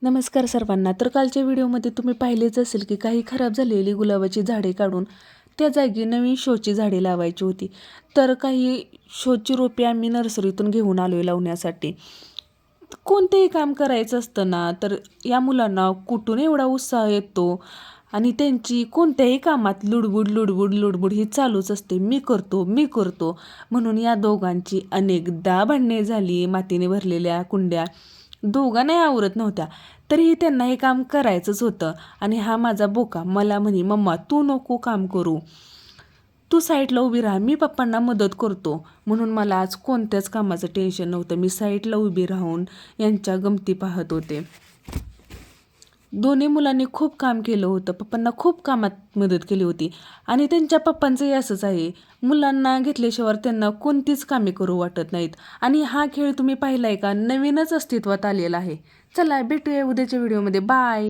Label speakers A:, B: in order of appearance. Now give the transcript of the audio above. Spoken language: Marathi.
A: नमस्कार सर्वांना. तर कालच्या व्हिडिओमध्ये तुम्ही पाहिलेच असेल की काही खराब झालेली गुलाबाची झाडे काढून त्या जागी नवीन शोची झाडे लावायची होती. तर काही शोची रोपे आम्ही नर्सरीतून घेऊन आलो आहे लावण्यासाठी. कोणतेही काम करायचं असतं ना, तर या मुलांना कुठून एवढा उत्साह येतो आणि त्यांची कोणत्याही कामात लुडबुड लुडबुड लुडबुड ही चालूच असते. मी करतो मी करतो म्हणून या दोघांची अनेकदा भांडणे झाली. मातीने भरलेल्या कुंड्या दोघांनाही आवरत नव्हत्या, तरीही त्यांना हे काम करायचंच होतं. आणि हा माझा बोका मला म्हणे, मम्मा तू नको काम करू, तू साईडला उभी राहा, मी पप्पांना मदत करतो. म्हणून मला आज कोणत्याच कामाचं टेन्शन नव्हतं. मी साईडला उभी राहून यांच्या गमती पाहत होते. दोन्ही मुलांनी खूप काम केलं होतं, पप्पांना खूप कामात मदत केली होती. आणि त्यांच्या पप्पांचंही असंच आहे, मुलांना घेतल्याशिवाय त्यांना कोणतीच कामे करू वाटत नाहीत. आणि हा खेळ तुम्ही पाहिलाय का? नवीनच अस्तित्वात आलेला आहे. चला भेटूया उद्याच्या व्हिडिओमध्ये. बाय.